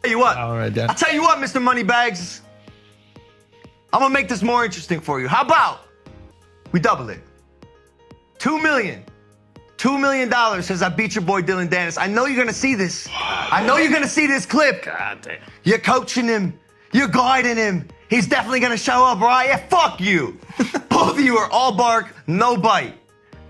Tell you what. All right, Dan. I'll tell you what, Mr. Moneybags. I'm gonna make this more interesting for you. How about we double it? $2 million. $2 million says I beat your boy Dylan Dennis. I know you're gonna see this. I know you're gonna see this clip. God damn. You're coaching him. You're guiding him. He's definitely gonna show up, right? Yeah, fuck you. Both of you are all bark, no bite.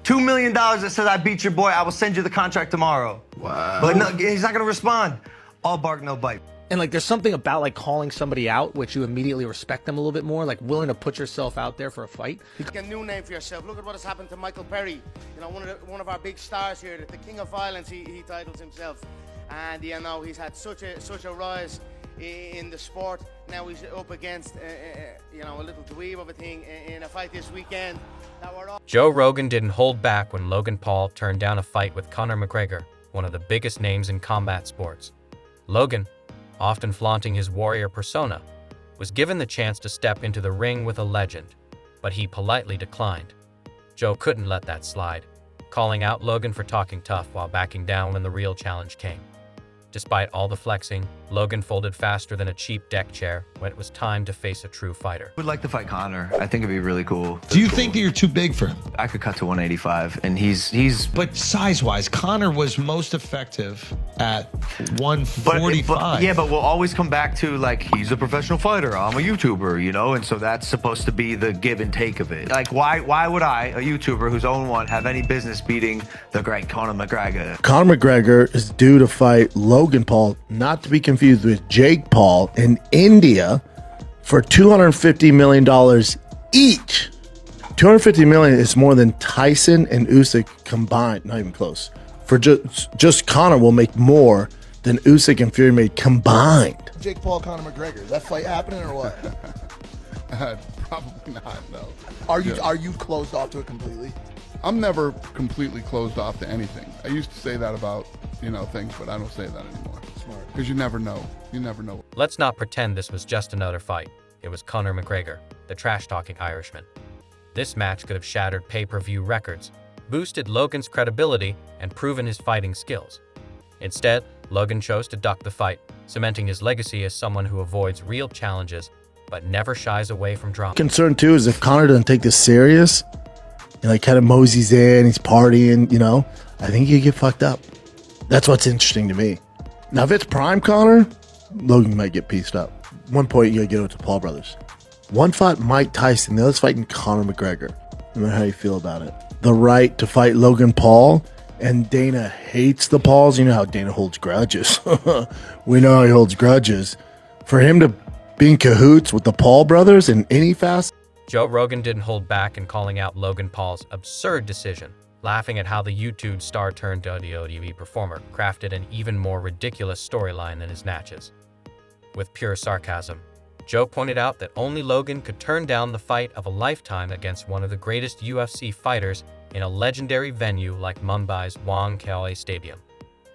$2 million that says I beat your boy. I will send you the contract tomorrow. Wow. But no, he's not gonna respond. All bark, no bite. And like, there's something about like calling somebody out, which you immediately respect them a little bit more, like willing to put yourself out there for a fight. Make a new name for yourself. Look at what has happened to Michael Perry. You know, one of our big stars here, the King of Violence. He titles himself, and you know he's had such a rise in the sport. Now he's up against you know, a little dweeb of a thing in a fight this weekend. Joe Rogan didn't hold back when Logan Paul turned down a fight with Conor McGregor, one of the biggest names in combat sports. Logan, often flaunting his warrior persona, was given the chance to step into the ring with a legend, but he politely declined. Joe couldn't let that slide, calling out Logan for talking tough while backing down when the real challenge came. Despite all the flexing, Logan folded faster than a cheap deck chair when it was time to face a true fighter. Would like to fight Conor. I think it'd be really cool. Do you think that you're too big for him? I could cut to 185, and he's. But size-wise, Conor was most effective at 145. Yeah, but we'll always come back to, like, he's a professional fighter. I'm a YouTuber, you know, and so that's supposed to be the give and take of it. Like, why would I, a YouTuber who's 0-1, have any business beating the great Conor McGregor? Conor McGregor is due to fight Logan Paul, not to be confused with Jake Paul, in India for $250 million each. $250 million is more than Tyson and Usyk combined. Not even close. For just Conor will make more than Usyk and Fury made combined. Jake Paul, Conor McGregor. Is that fight happening or what? Probably not, no. Are you closed off to it completely? I'm never completely closed off to anything. I used to say that about, you know, things, but I don't say that anymore. Smart. Because you never know. You never know. Let's not pretend this was just another fight. It was Conor McGregor, the trash-talking Irishman. This match could have shattered pay-per-view records, boosted Logan's credibility, and proven his fighting skills. Instead, Logan chose to duck the fight, cementing his legacy as someone who avoids real challenges but never shies away from drama. Concern too is if Conor doesn't take this serious, and like kind of moseys in, he's partying, you know, I think you get fucked up. That's what's interesting to me. Now, if it's prime Conor, Logan might get pieced up. One point, you gotta get it to Paul brothers. One fought Mike Tyson, the other's fighting Conor McGregor. No matter how you feel about it. The right to fight Logan Paul, and Dana hates the Pauls. You know how Dana holds grudges. We know how he holds grudges. For him to be in cahoots with the Paul brothers in any facet. Joe Rogan didn't hold back in calling out Logan Paul's absurd decision, laughing at how the YouTube star turned WWE performer crafted an even more ridiculous storyline than his matches. With pure sarcasm, Joe pointed out that only Logan could turn down the fight of a lifetime against one of the greatest UFC fighters in a legendary venue like Mumbai's Wankhede Stadium.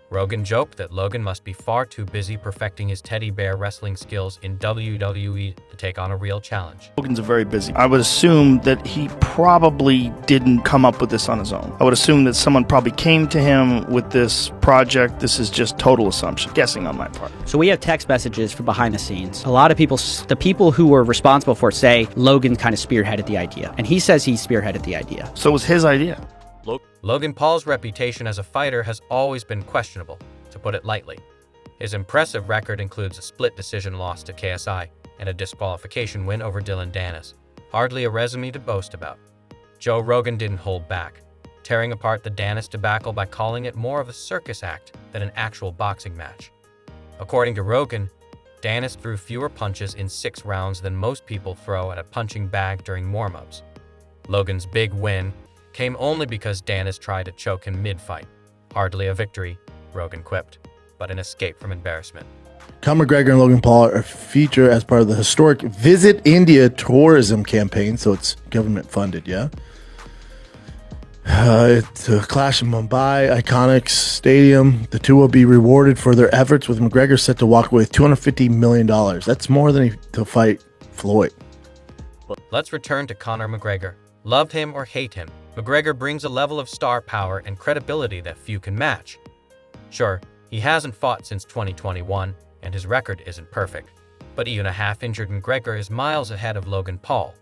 Rogan joked that Logan must be far too busy perfecting his teddy bear wrestling skills in WWE to take on a real challenge. Logan's very busy. I would assume that he probably didn't come up with this on his own. I would assume that someone probably came to him with this project. This is just total assumption, guessing on my part. So we have text messages from behind the scenes. A lot of people, the people who were responsible for it say Logan kind of spearheaded the idea. And he says he spearheaded the idea. So it was his idea. Logan Paul's reputation as a fighter has always been questionable, to put it lightly. His impressive record includes a split decision loss to KSI and a disqualification win over Dylan Dennis. Hardly a resume to boast about. Joe Rogan didn't hold back, tearing apart the Dennis debacle by calling it more of a circus act than an actual boxing match. According to Rogan, Dennis threw fewer punches in 6 rounds than most people throw at a punching bag during warm-ups. Logan's big win came only because Dennis tried to choke him mid-fight. Hardly a victory, Rogan quipped, but an escape from embarrassment. Conor McGregor and Logan Paul are featured as part of the historic Visit India tourism campaign, so it's government funded, yeah? It's a clash in Mumbai, iconic stadium. The two will be rewarded for their efforts, with McGregor set to walk away with $250 million. That's more than to fight Floyd. Let's return to Conor McGregor. Love him or hate him, McGregor brings a level of star power and credibility that few can match. Sure, he hasn't fought since 2021, and his record isn't perfect. But even a half-injured McGregor is miles ahead of Logan Paul.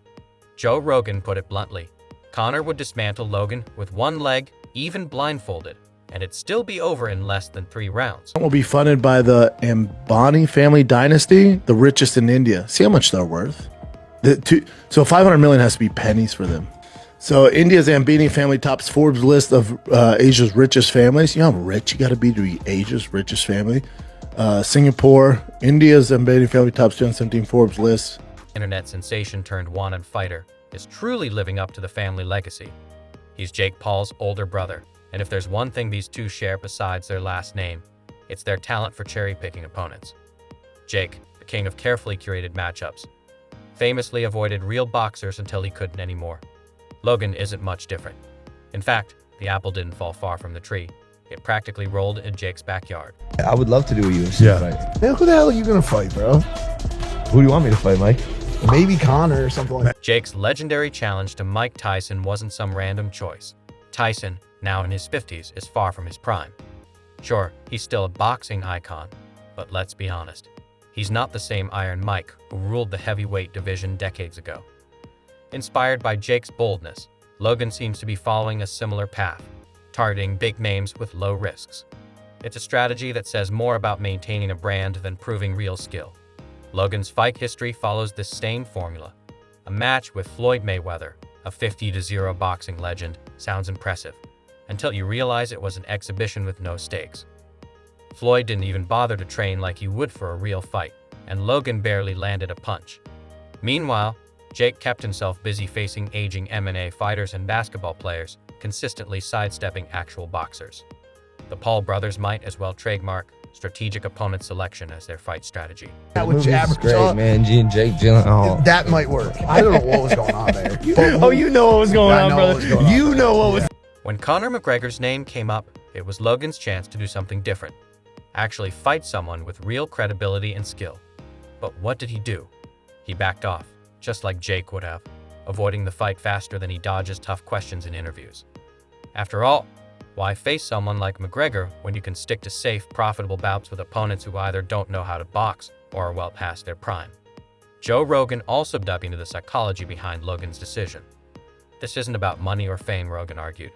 Joe Rogan put it bluntly. Conor would dismantle Logan with one leg, even blindfolded, and it'd still be over in less than 3 rounds. Will be funded by the Ambani family dynasty, the richest in India. See how much they're worth? So 500 million has to be pennies for them. So India's Ambani family tops Forbes list of Asia's richest families. You know how rich you got to be Asia's richest family? Singapore, India's Ambani family tops 2017 Forbes list. Internet sensation turned wanted fighter is truly living up to the family legacy. He's Jake Paul's older brother, and if there's one thing these two share besides their last name, it's their talent for cherry-picking opponents. Jake, the king of carefully curated matchups, famously avoided real boxers until he couldn't anymore. Logan isn't much different. In fact, the apple didn't fall far from the tree. It practically rolled in Jake's backyard. I would love to do a UFC fight. Man, who the hell are you gonna fight, bro? Who do you want me to fight, Mike? Maybe Conor or something like that. Jake's legendary challenge to Mike Tyson wasn't some random choice. Tyson, now in his 50s, is far from his prime. Sure, he's still a boxing icon, but let's be honest, he's not the same Iron Mike who ruled the heavyweight division decades ago. Inspired by Jake's boldness, Logan seems to be following a similar path, targeting big names with low risks. It's a strategy that says more about maintaining a brand than proving real skill. Logan's fight history follows this same formula. A match with Floyd Mayweather, a 50-0 boxing legend, sounds impressive, until you realize it was an exhibition with no stakes. Floyd didn't even bother to train like he would for a real fight, and Logan barely landed a punch. Meanwhile, Jake kept himself busy facing aging MMA fighters and basketball players, consistently sidestepping actual boxers. The Paul brothers might as well trademark strategic opponent selection as their fight strategy. That would average Great, up. man. G and Jake Gyllenhaal. That might work. I don't know what was going on there. Oh, you know what was going I on, know brother. what was going on You there. know what was. When Conor McGregor's name came up, it was Logan's chance to do something different. Actually fight someone with real credibility and skill. But what did he do? He backed off, just like Jake would have, avoiding the fight faster than he dodges tough questions in interviews. After all, why face someone like McGregor when you can stick to safe, profitable bouts with opponents who either don't know how to box or are well past their prime? Joe Rogan also dug into the psychology behind Logan's decision. This isn't about money or fame, Rogan argued.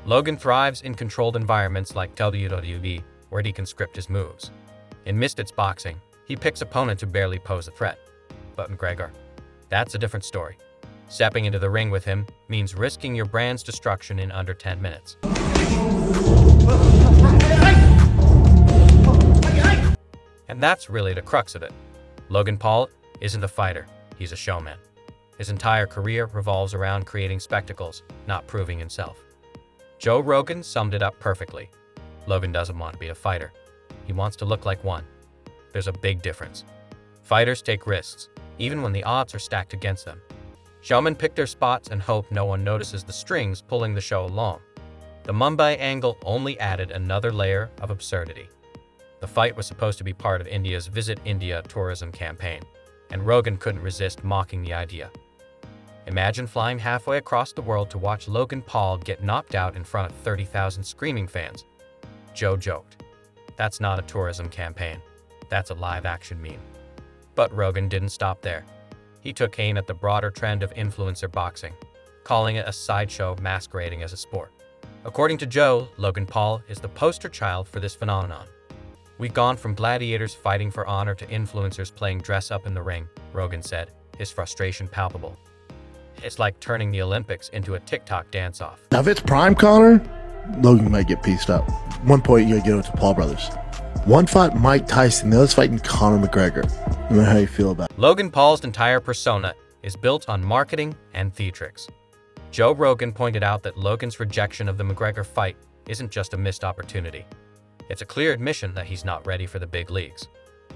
Logan thrives in controlled environments like WWE, where he can script his moves. In Misfits boxing, he picks opponents who barely pose a threat. But McGregor, that's a different story. Stepping into the ring with him means risking your brand's destruction in under 10 minutes. And that's really the crux of it. Logan Paul isn't a fighter, he's a showman. His entire career revolves around creating spectacles, not proving himself. Joe Rogan summed it up perfectly. Logan doesn't want to be a fighter. He wants to look like one. There's a big difference. Fighters take risks, even when the odds are stacked against them. Showmen pick their spots and hope no one notices the strings pulling the show along. The Mumbai angle only added another layer of absurdity. The fight was supposed to be part of India's Visit India tourism campaign, and Rogan couldn't resist mocking the idea. Imagine flying halfway across the world to watch Logan Paul get knocked out in front of 30,000 screaming fans. Joe joked, "That's not a tourism campaign. That's a live-action meme." But Rogan didn't stop there. He took aim at the broader trend of influencer boxing, calling it a sideshow masquerading as a sport. According to Joe, Logan Paul is the poster child for this phenomenon. "We've gone from gladiators fighting for honor to influencers playing dress-up in the ring," Rogan said, his frustration palpable. "It's like turning the Olympics into a TikTok dance-off." Now, if it's prime Conor, Logan might get pieced up. One point, you gotta get it to Paul brothers. One fought Mike Tyson, the other's fighting Conor McGregor. I don't know how you feel about it. Logan Paul's entire persona is built on marketing and theatrics. Joe Rogan pointed out that Logan's rejection of the McGregor fight isn't just a missed opportunity. It's a clear admission that he's not ready for the big leagues.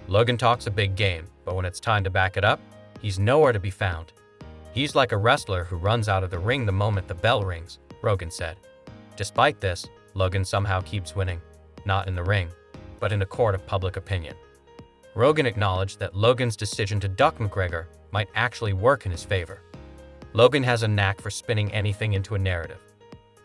Logan talks a big game, but when it's time to back it up, he's nowhere to be found. He's like a wrestler who runs out of the ring the moment the bell rings, Rogan said. Despite this, Logan somehow keeps winning, not in the ring, but in a court of public opinion. Rogan acknowledged that Logan's decision to duck McGregor might actually work in his favor. Logan has a knack for spinning anything into a narrative.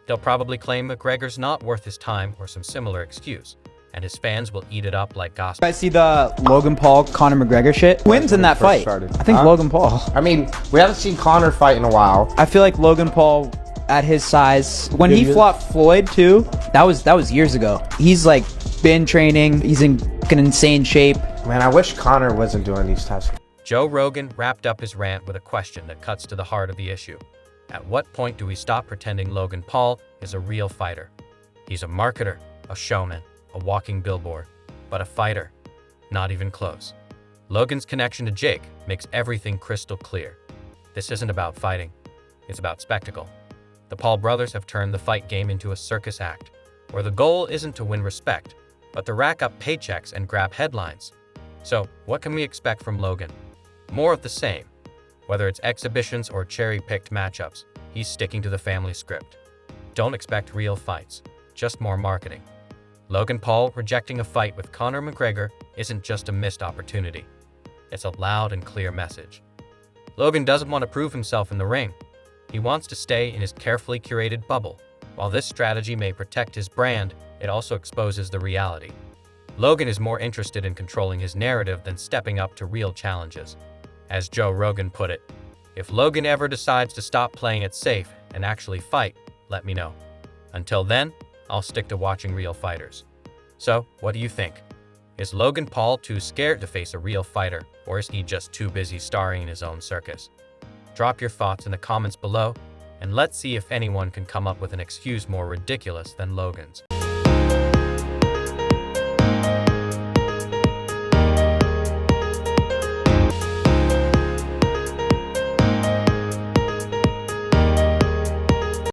They'll probably claim McGregor's not worth his time or some similar excuse, and his fans will eat it up like You gospel. guys see the Logan Paul Conor McGregor shit? Who wins in that fight? I think Logan Paul. I mean, we haven't seen Conor fight in a while. I feel like Logan Paul at his size, when he fought Floyd too, that was years ago. He's like been training, he's in an insane shape. Man, I wish Conor wasn't doing these types of... Joe Rogan wrapped up his rant with a question that cuts to the heart of the issue. At what point do we stop pretending Logan Paul is a real fighter? He's a marketer, a showman, a walking billboard, but a fighter, not even close. Logan's connection to Jake makes everything crystal clear. This isn't about fighting, it's about spectacle. The Paul brothers have turned the fight game into a circus act, where the goal isn't to win respect, but to rack up paychecks and grab headlines. So, what can we expect from Logan? More of the same. Whether it's exhibitions or cherry-picked matchups, he's sticking to the family script. Don't expect real fights, just more marketing. Logan Paul rejecting a fight with Conor McGregor isn't just a missed opportunity. It's a loud and clear message. Logan doesn't want to prove himself in the ring. He wants to stay in his carefully curated bubble. While this strategy may protect his brand, it also exposes the reality. Logan is more interested in controlling his narrative than stepping up to real challenges. As Joe Rogan put it, if Logan ever decides to stop playing it safe and actually fight, let me know. Until then, I'll stick to watching real fighters. So, what do you think? Is Logan Paul too scared to face a real fighter, or is he just too busy starring in his own circus? Drop your thoughts in the comments below, and let's see if anyone can come up with an excuse more ridiculous than Logan's.